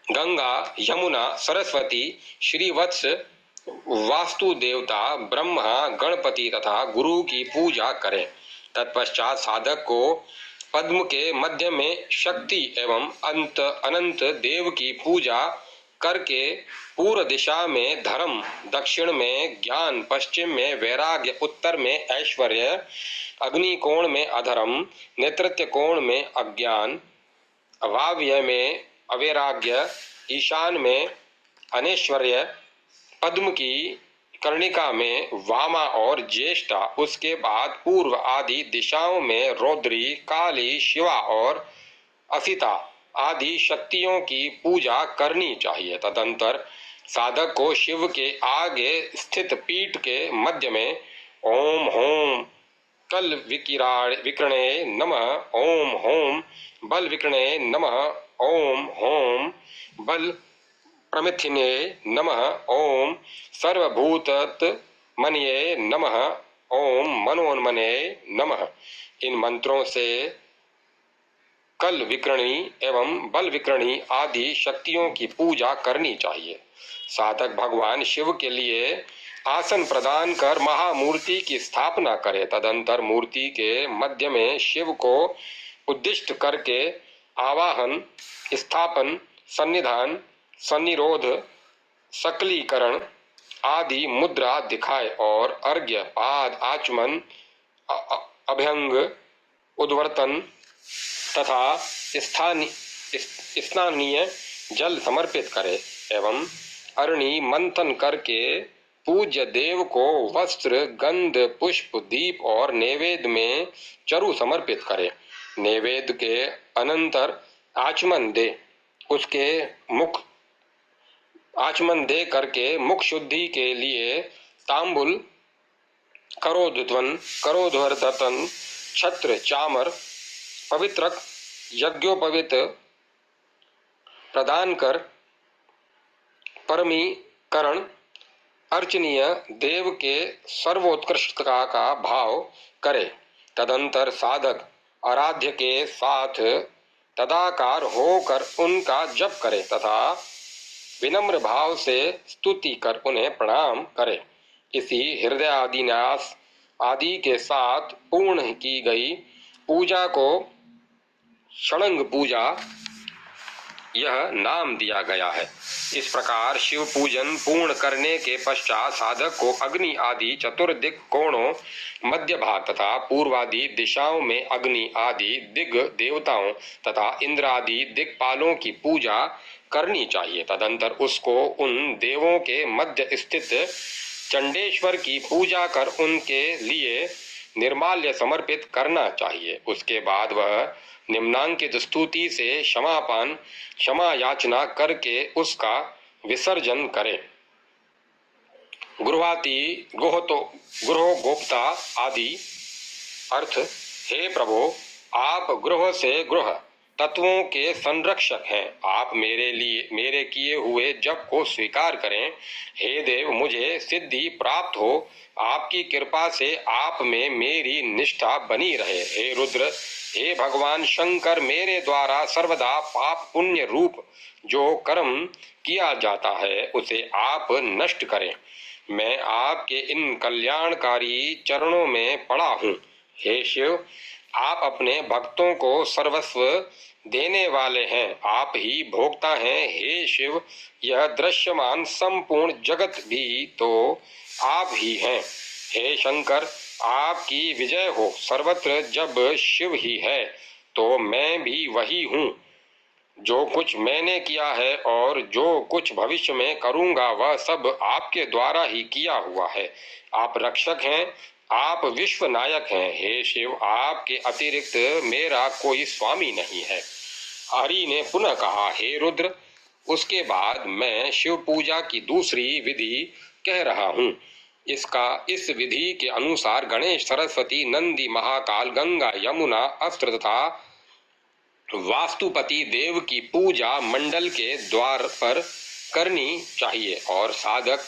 गंगा, यमुना, सरस्वती, श्रीवत्स, वास्तु देवता, ब्रह्मा, गणपति तथा गुरु की पूजा करें। तत्पश्चात साधक को पद्म के मध्य में शक्ति एवं अनंत देव की पूजा करके पूर्व दिशा में धर्म, दक्षिण में ज्ञान, पश्चिम में वैराग्य, उत्तर में ऐश्वर्य, अग्नि कोण में अधर्म, नेतृत्व कोण में अज्ञान, वाव्य में अवैराग्य, ईशान में अनैश्वर्य, पद्म की कर्णिका में वामा और ज्येष्ठा, उसके बाद पूर्व आदि दिशाओं में रौद्री, काली, शिवा और असिता आदि शक्तियों की पूजा करनी चाहिए। तदंतर साधक को शिव के आगे स्थित पीठ के मध्य में ओम होम कल विकर्णे नमः, ओम होम बल विकर्णे नमः, ओम होम बल प्रमिथिने नमः, ओम सर्वभूतत मनये नमः, ओम मनोन्मने नमः। इन मंत्रों से कल विकर्णी एवं बल विकर्णी आदि शक्तियों की पूजा करनी चाहिए। साधक भगवान शिव के लिए आसन प्रदान कर महामूर्ति की स्थापना करे। तदंतर मूर्ति के मध्य में शिव को उद्दिष्ट करके आवाहन, स्थापन, सन्निधान, सन्निरोध, सकलीकरण आदि मुद्रा दिखाए और अर्घ्य, पाद आचमन, अभ्यंग, उद्वर्तन तथा स्नानीय जल समर्पित करे एवं अरणि मंथन करके पूज्य देव को वस्त्र, गंध, पुष्प, दीप और नैवेद्य में चरु समर्पित करे। नैवेद्य के अनंतर आचमन दे, उसके मुख आचमन दे करके मुख शुद्धि के लिए तांबुल, करोध्वर्तन, छत्र, चामर, पवित्रक, यज्ञोपवीत प्रदान कर परमीकरण अर्चनीय देव के सर्वोत्कृष्टता का भाव करे। तदंतर साधक आराध्य के साथ तदाकार होकर उनका जप करे तथा विनम्र भाव से स्तुति कर उन्हें प्रणाम करे। इसी हृदय आदिन्यास आदि के साथ पूर्ण की गई पूजा को षडंग पूजा यह नाम दिया गया है। इस प्रकार शिव पूजन पूर्ण करने के पश्चात साधक को अग्नि आदि चतुर्दिक कोणों, मध्य भाग तथा पूर्वादि दिशाओं में अग्नि आदि दिग देवताओं तथा इंद्र आदि दिक्पालों की पूजा करनी चाहिए। तदंतर उसको उन देवों के मध्य स्थित चंडेश्वर की पूजा कर उनके लिए निर्माल्य समर्पित करना चाहिए। उसके बाद वह निम्नांकित स्तुति से क्षमा याचना करके उसका विसर्जन करे। गृह गोप्ता आदि अर्थ, हे प्रभु, आप गृह से गृह तत्वों के संरक्षक हैं। आप मेरे किए हुए जप को स्वीकार करें। हे देव, मुझे सिद्धि प्राप्त हो। आपकी कृपा से आप में मेरी निष्ठा बनी रहे। हे रुद्र, हे भगवान शंकर, मेरे द्वारा सर्वदा पाप पुण्य रूप जो कर्म किया जाता है उसे आप नष्ट करें। मैं आपके इन कल्याणकारी चरणों में पड़ा हूँ। हे शिव, आप अपने भक्तों को सर्वस्व देने वाले हैं। आप ही भोक्ता हैं। हे शिव, यह दृश्यमान संपूर्ण जगत भी तो आप ही हैं। हे शंकर, आपकी विजय हो। सर्वत्र जब शिव ही है तो मैं भी वही हूँ। जो कुछ मैंने किया है और जो कुछ भविष्य में करूँगा वह सब आपके द्वारा ही किया हुआ है। आप रक्षक हैं, आप विश्व नायक हैं। हे शिव, आपके अतिरिक्त मेरा कोई स्वामी नहीं है। हरि ने पुनः कहा, हे रुद्र, उसके बाद मैं शिव पूजा की दूसरी विधि कह रहा हूँ। इस विधि के अनुसार गणेश, सरस्वती, नंदी, महाकाल, गंगा, यमुना, अस्त्र तथा वास्तुपति देव की पूजा मंडल के द्वार पर करनी चाहिए और साधक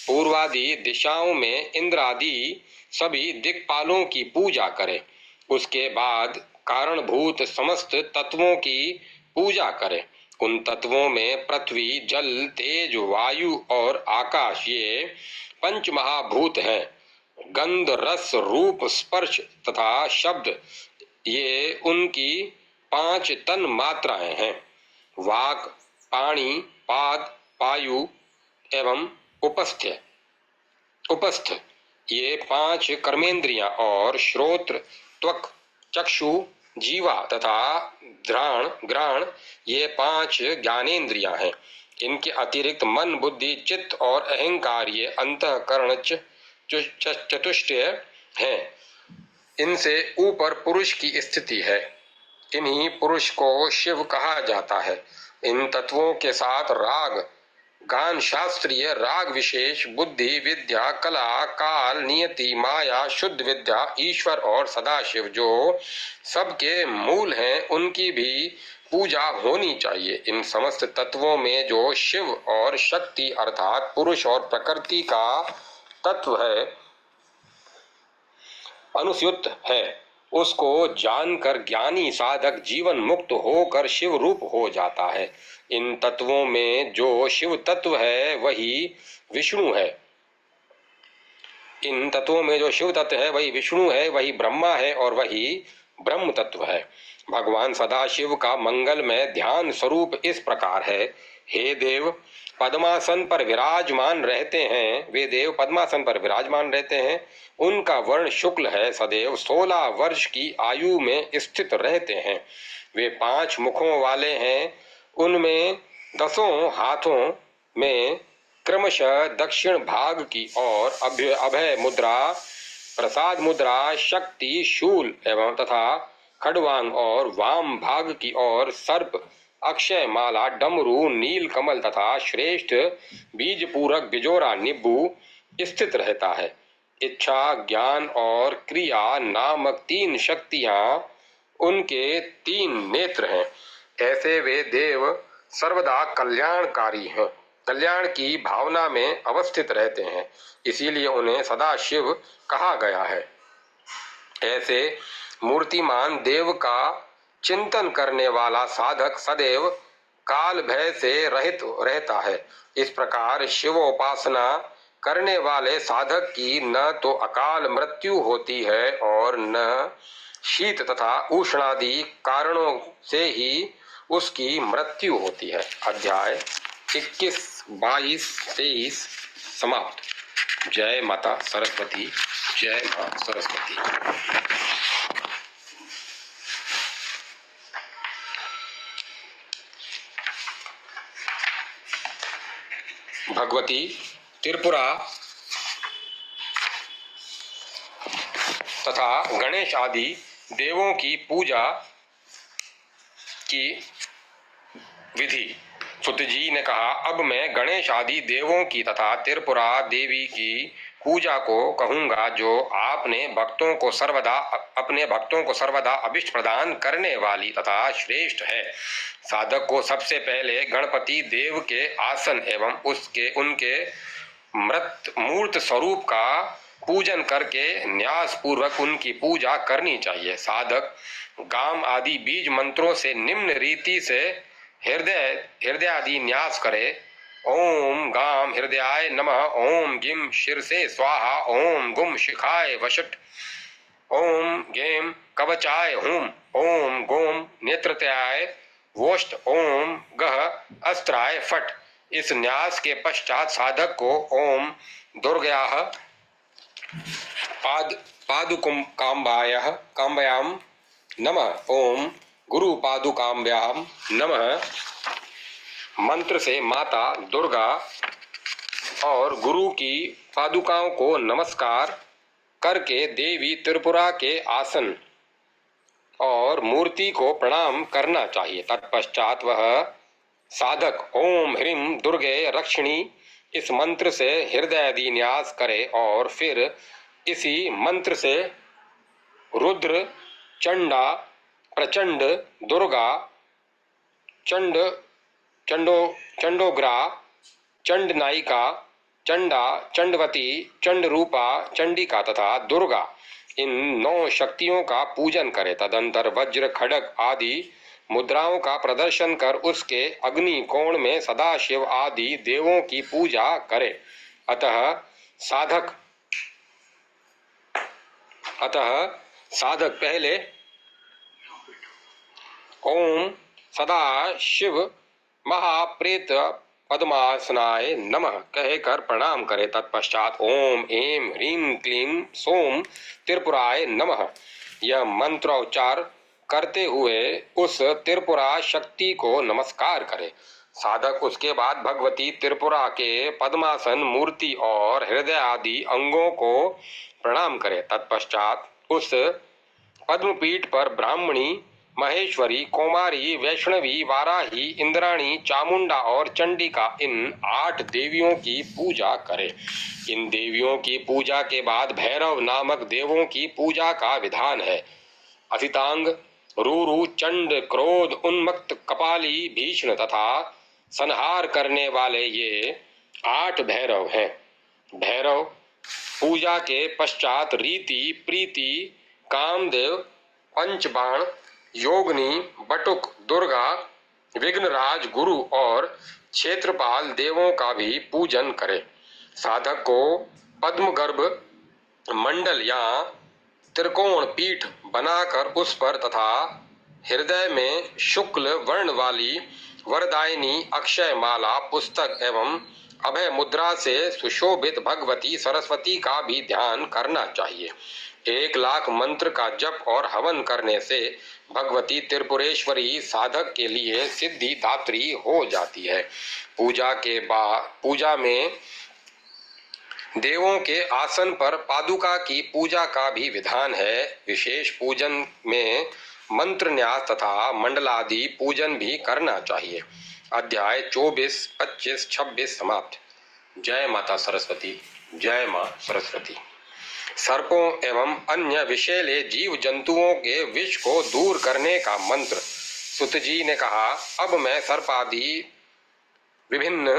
पूर्वादि दिशाओं में इंद्र आदि सभी दिक्पालों की पूजा करे। उसके बाद कारणभूत समस्त तत्वों की पूजा करे। उन तत्वों में पृथ्वी, जल, तेज, वायु और आकाश ये पंच महाभूत हैं। गंध, रस, रूप, स्पर्श तथा शब्द ये उनकी 5 तन मात्राएं हैं। वाक, पाणी, पाद, वायु एवं उपस्थ ये 5 कर्मेंद्रियां और श्रोत्र, त्वक, चक्षु, जीवा तथा घ्राण ये 5 ज्ञानेंद्रियां हैं। इनके अतिरिक्त मन, बुद्धि, चित्त और अहंकार ये अंतःकरण चतुष्टय हैं। इनसे ऊपर पुरुष की स्थिति है। इन्हीं पुरुष को शिव कहा जाता है। इन तत्वों के साथ राग, गान, शास्त्रीय राग विशेष, बुद्धि, विद्या, कला, काल, नियति, माया, शुद्ध विद्या, ईश्वर और सदाशिव जो सबके मूल हैं, उनकी भी पूजा होनी चाहिए। इन समस्त तत्वों में जो शिव और शक्ति अर्थात पुरुष और प्रकृति का तत्व है, अनुस्यूत है, उसको जानकर ज्ञानी साधक जीवन मुक्त होकर शिव रूप हो जाता है। इन तत्वों में जो शिव तत्व है वही विष्णु है। इन तत्वों में जो शिव तत्व है वही विष्णु है, वही ब्रह्मा है और वही ब्रह्म तत्व है। भगवान सदाशिव का मंगलमय ध्यान स्वरूप इस प्रकार है। हे देव, पद्मासन पर विराजमान रहते हैं, वे देव पद्मासन पर विराजमान रहते हैं। उनका वर्ण शुक्ल है, सदैव 16 वर्ष की आयु में स्थित रहते हैं। वे 5 मुखों वाले हैं। उनमें 10 हाथों में क्रमशः दक्षिण भाग की ओर अभय मुद्रा, प्रसाद मुद्रा, शक्ति, शूल एवं तथा खड़वांग और वाम भाग की ओर सर्प, अक्षय माला, डमरू, नील कमल तथा श्रेष्ठ बीज पूरक बिजोरा निब्बू स्थित रहता है। इच्छा, ज्ञान और क्रिया नामक 3 शक्तियां उनके 3 नेत्र हैं। ऐसे वे देव सर्वदा कल्याणकारी हैं, कल्याण की भावना में अवस्थित रहते हैं, इसीलिए उन्हें सदाशिव कहा गया है। ऐसे मूर्तिमान देव का चिंतन करने वाला साधक सदैव काल भय से रहित रहता है। इस प्रकार शिवोपासना करने वाले साधक की न तो अकाल मृत्यु होती है और न शीत तथा उष्णादि कारणों से ही उसकी मृत्यु होती है। अध्याय 21, 22, 23 समाप्त। जय माता सरस्वती, जय मां सरस्वती। भगवती त्रिपुरा तथा गणेश आदि देवों की पूजा की विधि। सुत जी ने कहा, अब मैं गणेश आदि देवों की तथा त्रिपुरा देवी की पूजा को कहूंगा, जो आपने भक्तों को सर्वदा अपने भक्तों को सर्वदा अभिष्ट प्रदान करने वाली तथा श्रेष्ठ है। साधक को सबसे पहले गणपति देव के आसन एवं उनके मूर्त स्वरूप का पूजन करके न्यास पूर्वक उनकी पूजा करनी चाहिए। साधक गाम आदि बीज मंत्रों से निम्न रीति से हृदय आदि न्यास करे। ओम गाम हृदयाय नमः, ओम गिम शीर्षे स्वाहा, ओम गुम शिखाय वशट, ओम गेम कवचाय हुम, ओम गोम नेत्रत्याय वोष्ट, ओम गह अस्त्राय फट। इस न्यास के पश्चात साधक को ओम दुर्गायाः काम्बायाम नमः, ओम गुरु पादुकाम्ब्याम नमः मंत्र से माता दुर्गा और गुरु की पादुकाओं को नमस्कार करके देवी त्रिपुरा के आसन और मूर्ति को प्रणाम करना चाहिए। तत्पश्चात वह साधक ओम ह्रीम दुर्गे रक्षिणी इस मंत्र से हृदय आदि न्यास करे और फिर इसी मंत्र से रुद्र, चंडा, प्रचंड, दुर्गा, चंडोग्रा, चंडनायिका, चंडा, चंडवती, चंडरूपा, चंडिका तथा दुर्गा इन 9 शक्तियों का पूजन करे। तदंतर वज्र, खड्ग आदि मुद्राओं का प्रदर्शन कर उसके अग्नि कोण में सदाशिव आदि देवों की पूजा करे। अतः साधक पहले ओम सदा शिव महाप्रेत पद्मासनाय नमः कहकर प्रणाम करे। तत्पश्चात ओम ऐं ह्रीं क्लीं सोम त्रिपुराय नमः यह मंत्रोच्चार करते हुए उस त्रिपुरा शक्ति को नमस्कार करे। साधक उसके बाद भगवती त्रिपुरा के पद्मासन मूर्ति और हृदय आदि अंगों को प्रणाम करे। तत्पश्चात उस पद्मपीठ पर ब्राह्मणी, महेश्वरी, कौमारी, वैष्णवी, वाराही, इंद्राणी, चामुंडा और चंडिका इन 8 देवियों की पूजा करे। इन देवियों की पूजा के बाद भैरव नामक देवों की पूजा का विधान है। असितांग, रूरु, चंड, क्रोध, उन्मत्त, कपाली, भीषण तथा संहार करने वाले ये 8 भैरव हैं। भैरव पूजा के पश्चात रीति, प्रीति, कामदेव, पंचबाण, योगनी, बटुक, दुर्गा, विघ्नराज, गुरु और क्षेत्रपाल देवों का भी पूजन करे। साधक को पद्मगर्भ मंडल या त्रिकोण पीठ बनाकर उस पर तथा हृदय में शुक्ल वर्ण वाली वरदायिनी अक्षय माला, पुस्तक एवं अभय मुद्रा से सुशोभित भगवती सरस्वती का भी ध्यान करना चाहिए। 1 लाख मंत्र का जप और हवन करने से भगवती त्रिपुरेश्वरी साधक के लिए सिद्धि दात्री हो जाती है। पूजा में देवों के आसन पर पादुका की पूजा का भी विधान है। विशेष पूजन में मंत्र न्यास तथा मंडलादि पूजन भी करना चाहिए। अध्याय 24, 25, 26 समाप्त। जय माता सरस्वती। जय मां सरस्वती। सर्पों एवं अन्य विषैले जीव जंतुओं के विष को दूर करने का मंत्र। सुत जी ने कहा, अब मैं सर्प आदि विभिन्न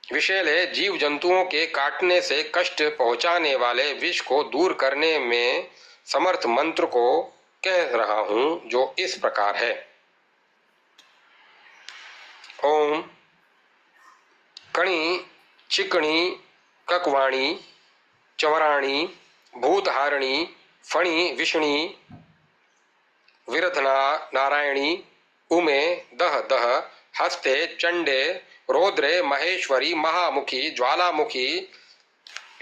विषैले जीव जंतुओं के काटने से कष्ट पहुंचाने वाले विष को दूर करने में समर्थ मंत्र को कह रहा हूं, जो इस प्रकार है। ओम कणी चिकणी ककवाणी चवराणी भूतहारिणी फणी विष्णी विरधना नारायणी उमे दह दह हस्ते चंडे रौद्रे महेश्वरी महामुखी ज्वालामुखी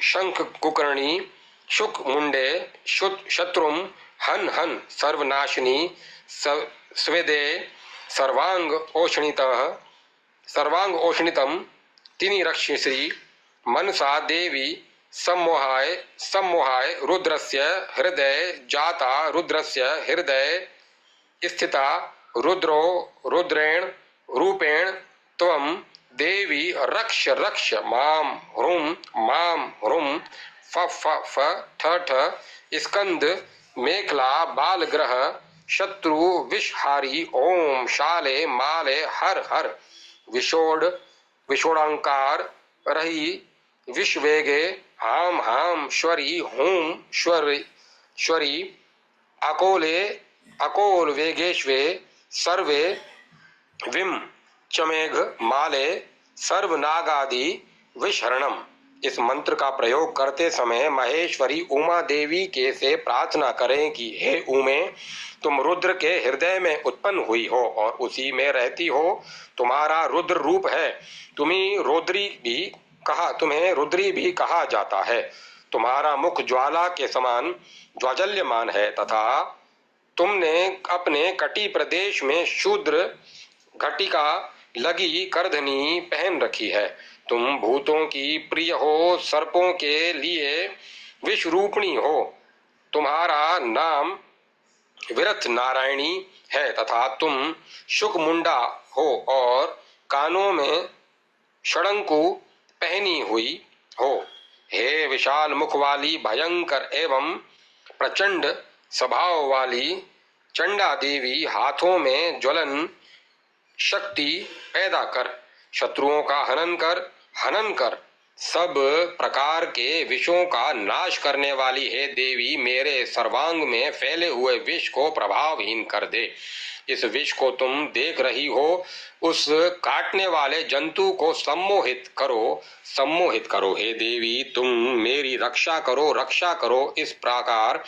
शंख कुकर्णी शुक मुंडे शत्रुम हन हन सर्वनाशिनी स्वेदे सर्वांग ओषणितम तिनि रक्षिश्री मनसा देवी सम्मोहाय रुद्रस्य हृदय जाता रुद्रस्य हृदय स्थिता रुद्रेण रूपेण त्वं देवी रक्ष रक्ष माम ह्रूम फ फ फ ठ ठ स्कंद मेखला बालग्रह शत्रु विषहारी ओम शाले माले हर हर विषोड़ांकार रही विश्वेगे हाम हाम श्वरी हूम श्वरी अकोल वेगेश्वे सर्वे विम चमेघ माले सर्वनागादि विशरणम। इस मंत्र का प्रयोग करते समय महेश्वरी उमा देवी के से प्रार्थना करें कि हे उमे, तुम रुद्र के हृदय में उत्पन्न हुई हो और उसी में रहती हो। तुम्हारा रुद्र रूप है। तुम्हें रुद्री भी कहा जाता है। तुम्हारा मुख ज्वाला के समान ज्वाजल्यमान है तथा तुमने अपने कटी प्रदेश में शूद्र घटिका लगी करधनी पहन रखी है। तुम भूतों की प्रिय हो, सर्पों के लिए विषरूपणी हो। तुम्हारा नाम विरथ नारायणी है तथा तुम शुकमुंडा हो और कानों में षडंकु पहनी हुई हो। हे विशाल मुख वाली भयंकर एवं प्रचंड स्वभाव वाली चंडा देवी, हाथों में ज्वलन शक्ति पैदा कर, शत्रुओं का हनन कर सब प्रकार के विषों का नाश करने वाली हे देवी, मेरे सर्वांग में फैले हुए विष को प्रभावहीन कर दे। इस विष को तुम देख रही हो, उस काटने वाले जंतु को सम्मोहित करो हे देवी, तुम मेरी रक्षा करो। इस प्रकार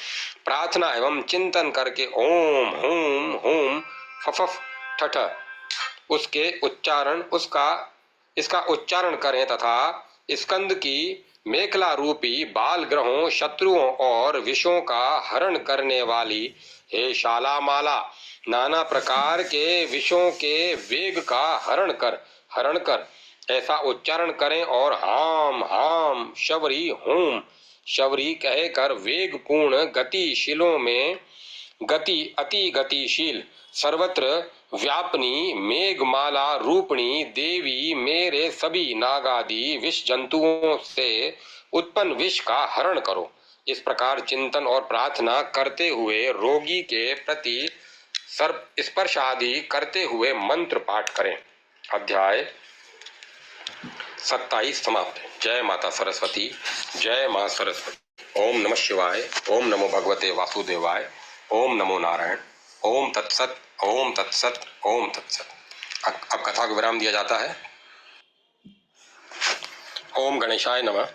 प्रार्थना एवं चिंतन करके ओम हूम हूम फफ ठठ उसके उच्चारण उसका इसका उच्चारण करें तथा स्कंद की मेखला रूपी बाल ग्रहों, शत्रुओं और विषों का हरण करने वाली हे शालामाला, नाना प्रकार के विषों के वेग का हरण कर ऐसा उच्चारण करें और हाम हाम शबरी हूम शबरी कहकर वेगपूर्ण गतिशीलों में गति अति गतिशील सर्वत्र व्यापनी मेघमाला रूपणी देवी मेरे सभी नागादि विष जंतुओं से उत्पन्न विष का हरण करो। इस प्रकार चिंतन और प्रार्थना करते हुए रोगी के प्रति सर्प स्पर्श आदि करते हुए मंत्र पाठ करें। अध्याय 27 समाप्त। जय माता सरस्वती। जय मां सरस्वती। ओम नमः शिवाय। ओम नमो भगवते वासुदेवाय। ओम नमो नारायण। ओम तत्सत। ओम तत्सत। ओम तत्सत। अब कथा को विराम दिया जाता है। ओम गणेशाय नमः।